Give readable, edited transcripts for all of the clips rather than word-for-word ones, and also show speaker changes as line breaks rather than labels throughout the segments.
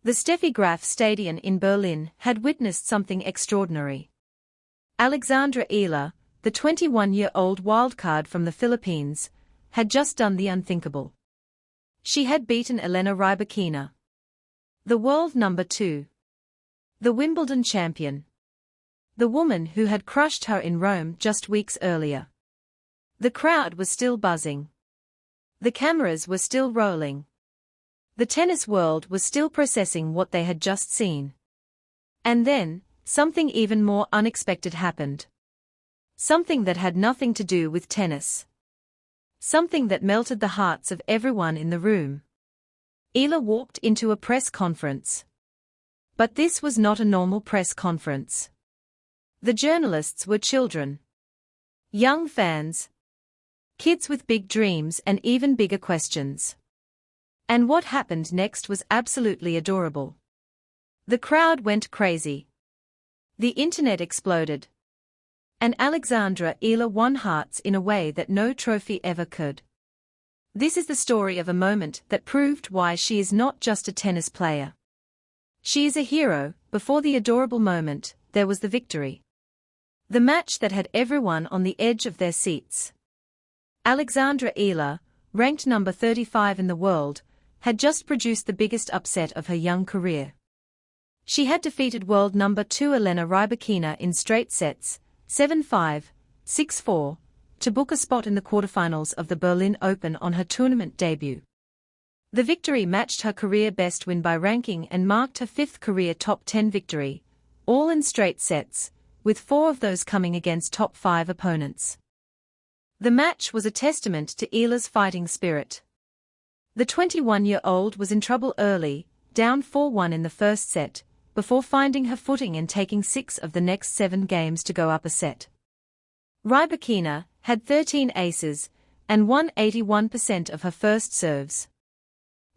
The Steffi Graf Stadion in Berlin had witnessed something extraordinary. Alexandra Eala, the 21-year-old wildcard from the Philippines, had just done the unthinkable. She had beaten Elena Rybakina, the world number 2, the Wimbledon champion, the woman who had crushed her in Rome just weeks earlier. The crowd was still buzzing. The cameras were still rolling. The tennis world was still processing what they had just seen. And then, something even more unexpected happened. Something that had nothing to do with tennis. Something that melted the hearts of everyone in the room. Eala walked into a press conference. But this was not a normal press conference. The journalists were children. Young fans. Kids with big dreams and even bigger questions. And what happened next was absolutely adorable. The crowd went crazy. The internet exploded. And Alexandra Eala won hearts in a way that no trophy ever could. This is the story of a moment that proved why she is not just a tennis player. She is a hero. Before the adorable moment, there was the victory. The match that had everyone on the edge of their seats. Alexandra Eala, ranked number 35 in the world, had just produced the biggest upset of her young career. She had defeated world number 2 Elena Rybakina in straight sets, 7-5, 6-4, to book a spot in the quarterfinals of the Berlin Open on her tournament debut. The victory matched her career best win by ranking and marked her 5th career top 10 victory, all in straight sets, with 4 of those coming against top 5 opponents. The match was a testament to Eala's fighting spirit. The 21-year-old was in trouble early, down 4-1 in the first set, before finding her footing and taking 6 of the next 7 games to go up a set. Rybakina had 13 aces, and won 81% of her first serves.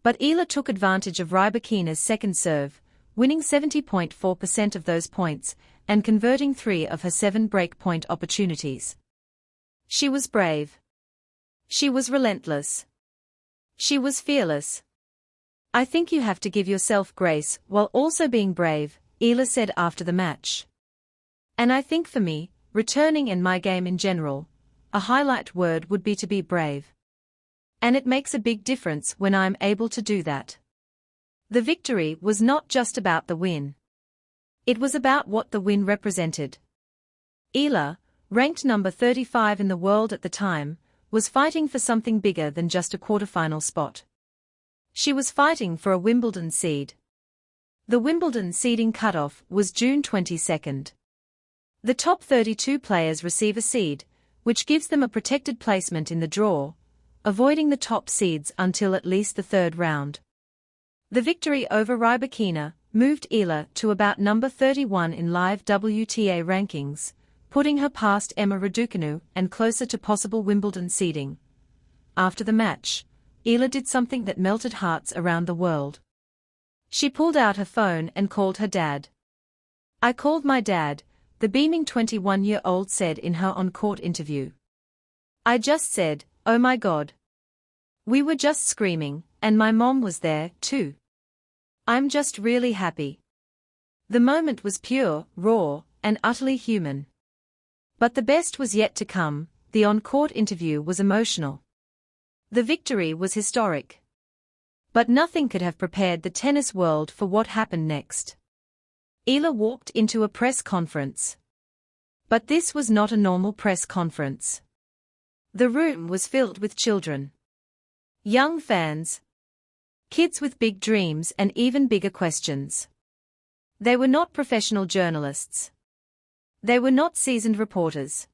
But Eala took advantage of Rybakina's second serve, winning 70.4% of those points, and converting 3 of her 7 breakpoint opportunities. She was brave. She was relentless. She was fearless. I think you have to give yourself grace while also being brave, Eala said after the match. And I think for me, returning and my game in general, a highlight word would be to be brave. And it makes a big difference when I'm able to do that. The victory was not just about the win. It was about what the win represented. Eala, ranked number 35 in the world at the time, was fighting for something bigger than just a quarterfinal spot. She was fighting for a Wimbledon seed. The Wimbledon seeding cutoff was June 22. The top 32 players receive a seed, which gives them a protected placement in the draw, avoiding the top seeds until at least the 3rd round. The victory over Rybakina moved Eala to about number 31 in live WTA rankings, putting her past Emma Raducanu and closer to possible Wimbledon seeding. After the match, Eala did something that melted hearts around the world. She pulled out her phone and called her dad. I called my dad, the beaming 21-year-old said in her on-court interview. I just said, oh my God. We were just screaming, and my mom was there, too. I'm just really happy. The moment was pure, raw, and utterly human. But the best was yet to come. The on-court interview was emotional. The victory was historic. But nothing could have prepared the tennis world for what happened next. Eala walked into a press conference. But this was not a normal press conference. The room was filled with children. Young fans. Kids with big dreams and even bigger questions. They were not professional journalists. They were not seasoned reporters.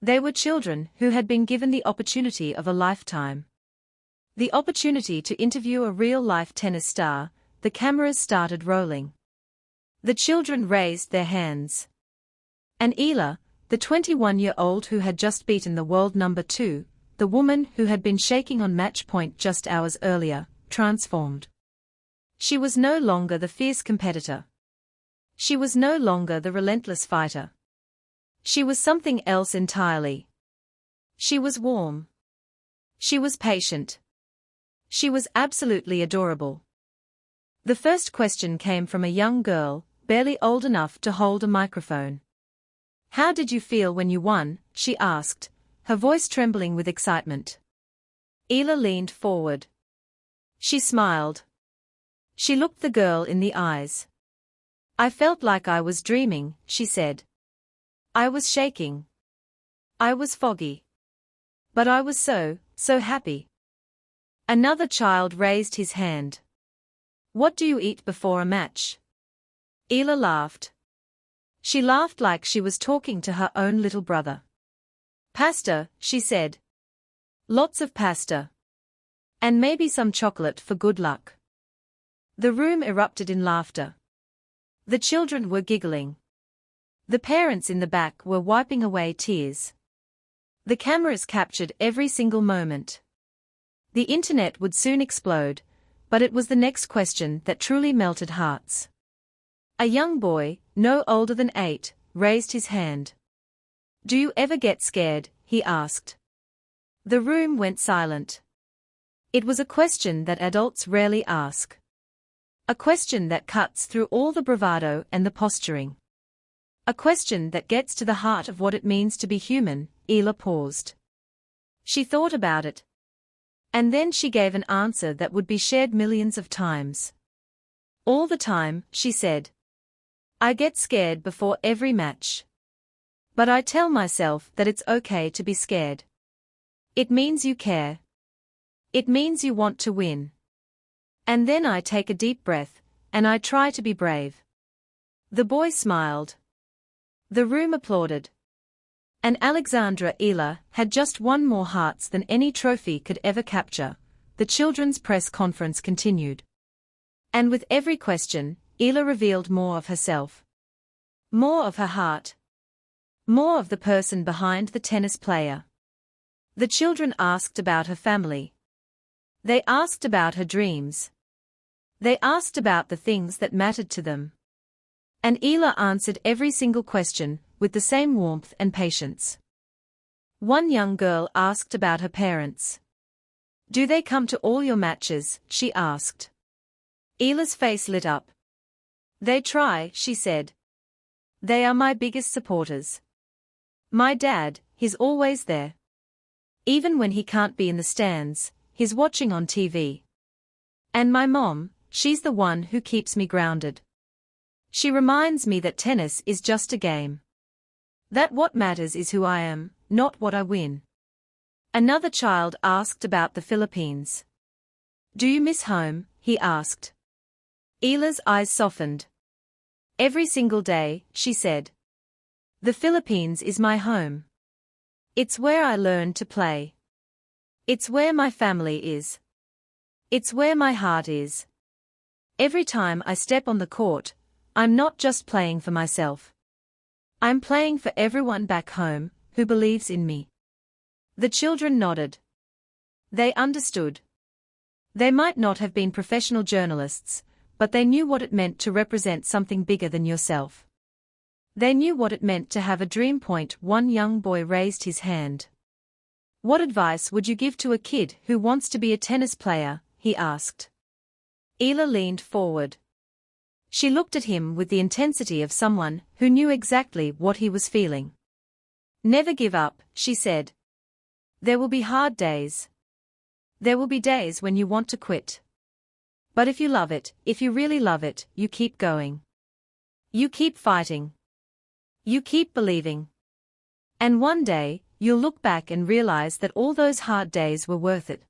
They were children who had been given the opportunity of a lifetime. The opportunity to interview a real-life tennis star. The cameras started rolling. The children raised their hands. And Eala, the 21-year-old who had just beaten the world number 2, the woman who had been shaking on match point just hours earlier, transformed. She was no longer the fierce competitor. She was no longer the relentless fighter. She was something else entirely. She was warm. She was patient. She was absolutely adorable. The first question came from a young girl, barely old enough to hold a microphone. "How did you feel when you won?" she asked, her voice trembling with excitement. Eala leaned forward. She smiled. She looked the girl in the eyes. "I felt like I was dreaming," she said. "I was shaking. I was foggy. But I was so happy." Another child raised his hand. "What do you eat before a match?" Eala laughed. She laughed like she was talking to her own little brother. "Pasta," she said. "Lots of pasta. And maybe some chocolate for good luck." The room erupted in laughter. The children were giggling. The parents in the back were wiping away tears. The cameras captured every single moment. The internet would soon explode, but it was the next question that truly melted hearts. A young boy, no older than 8, raised his hand. "Do you ever get scared?" he asked. The room went silent. It was a question that adults rarely ask. A question that cuts through all the bravado and the posturing. A question that gets to the heart of what it means to be human. Eala paused. She thought about it. And then she gave an answer that would be shared millions of times. "All the time," she said. "I get scared before every match. But I tell myself that it's okay to be scared. It means you care. It means you want to win. And then I take a deep breath, and I try to be brave." The boy smiled. The room applauded. And Alexandra Eala had just won more hearts than any trophy could ever capture. The children's press conference continued. And with every question, Eala revealed more of herself. More of her heart. More of the person behind the tennis player. The children asked about her family. They asked about her dreams. They asked about the things that mattered to them. And Eala answered every single question, with the same warmth and patience. One young girl asked about her parents. "Do they come to all your matches?" she asked. Eala's face lit up. "They try," she said. "They are my biggest supporters. My dad, he's always there. Even when he can't be in the stands, he's watching on TV. And my mom, she's the one who keeps me grounded. She reminds me that tennis is just a game. That what matters is who I am, not what I win." Another child asked about the Philippines. "Do you miss home?" he asked. Eala's eyes softened. "Every single day," she said. "The Philippines is my home. It's where I learned to play. It's where my family is. It's where my heart is. Every time I step on the court, I'm not just playing for myself. I'm playing for everyone back home who believes in me." The children nodded. They understood. They might not have been professional journalists, but they knew what it meant to represent something bigger than yourself. They knew what it meant to have a dream. One young boy raised his hand. "What advice would you give to a kid who wants to be a tennis player?" he asked. Eala leaned forward. She looked at him with the intensity of someone who knew exactly what he was feeling. "Never give up," she said. "There will be hard days. There will be days when you want to quit. But if you love it, if you really love it, you keep going. You keep fighting. You keep believing. And one day, you'll look back and realize that all those hard days were worth it."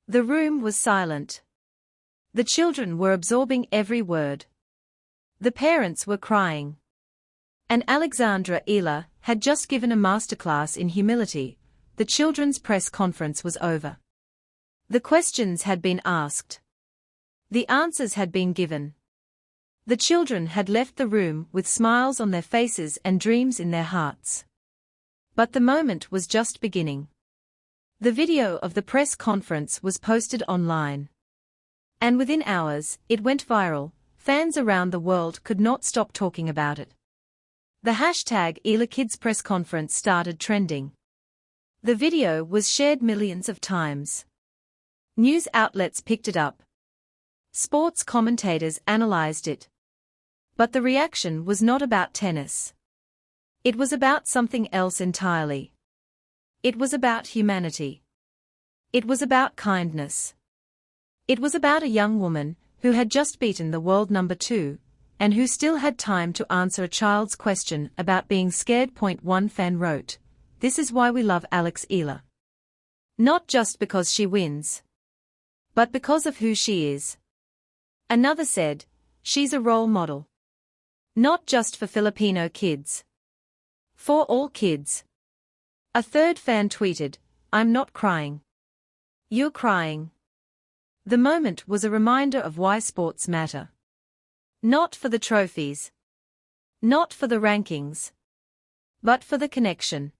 The room was silent. The children were absorbing every word. The parents were crying. And Alexandra Eala had just given a masterclass in humility. The children's press conference was over. The questions had been asked. The answers had been given. The children had left the room with smiles on their faces and dreams in their hearts. But the moment was just beginning. The video of the press conference was posted online. And within hours, it went viral. Fans around the world could not stop talking about it. The hashtag #EalaKids press conference started trending. The video was shared millions of times. News outlets picked it up. Sports commentators analyzed it. But the reaction was not about tennis. It was about something else entirely. It was about humanity. It was about kindness. It was about a young woman who had just beaten the world number 2, and who still had time to answer a child's question about being scared. One fan wrote, "This is why we love Alex Eala. Not just because she wins, but because of who she is." Another said, "She's a role model. Not just for Filipino kids. For all kids." A third fan tweeted, "I'm not crying. You're crying." The moment was a reminder of why sports matter. Not for the trophies. Not for the rankings. But for the connection.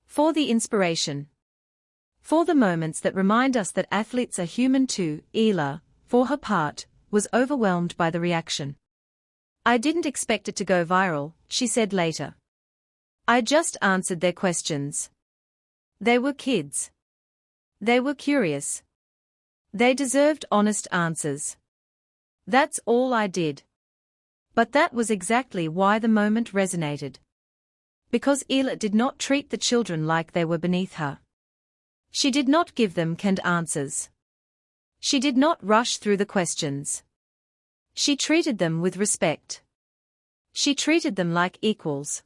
For the inspiration. For the moments that remind us that athletes are human too. Eala, for her part, was overwhelmed by the reaction. "I didn't expect it to go viral," she said later. "I just answered their questions. They were kids. They were curious. They deserved honest answers. That's all I did." But that was exactly why the moment resonated. Because Eala did not treat the children like they were beneath her. She did not give them canned answers. She did not rush through the questions. She treated them with respect. She treated them like equals.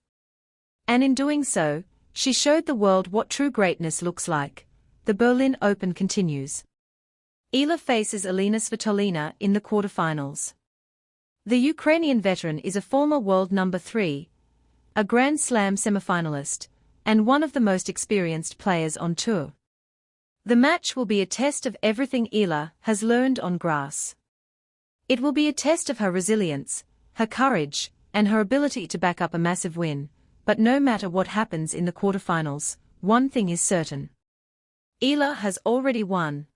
And in doing so, she showed the world what true greatness looks like. The Berlin Open continues. Eala faces Elena Rybakina in the quarterfinals. The Ukrainian veteran is a former world number 3, a Grand Slam semifinalist, and one of the most experienced players on tour. The match will be a test of everything Eala has learned on grass. It will be a test of her resilience, her courage, and her ability to back up a massive win. But no matter what happens in the quarterfinals, one thing is certain. Eala has already won.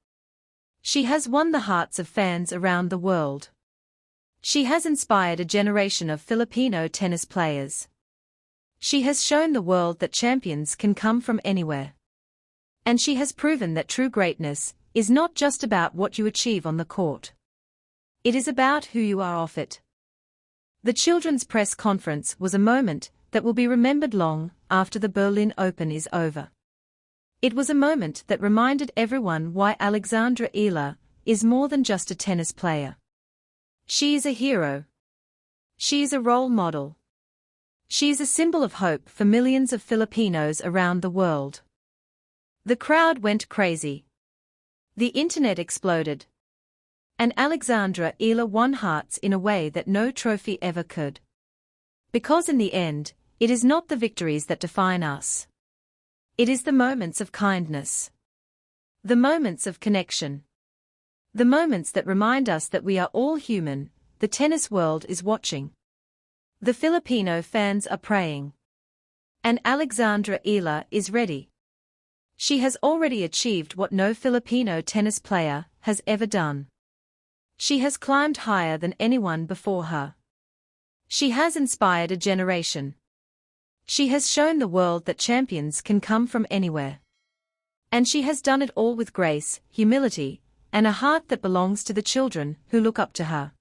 She has won the hearts of fans around the world. She has inspired a generation of Filipino tennis players. She has shown the world that champions can come from anywhere. And she has proven that true greatness is not just about what you achieve on the court. It is about who you are off it. The children's press conference was a moment that will be remembered long after the Berlin Open is over. It was a moment that reminded everyone why Alexandra Eala is more than just a tennis player. She is a hero. She is a role model. She is a symbol of hope for millions of Filipinos around the world. The crowd went crazy. The internet exploded. And Alexandra Eala won hearts in a way that no trophy ever could. Because in the end, it is not the victories that define us. It is the moments of kindness. The moments of connection. The moments that remind us that we are all human. The tennis world is watching. The Filipino fans are praying. And Alexandra Eala is ready. She has already achieved what no Filipino tennis player has ever done. She has climbed higher than anyone before her. She has inspired a generation. She has shown the world that champions can come from anywhere. And she has done it all with grace, humility, and a heart that belongs to the children who look up to her.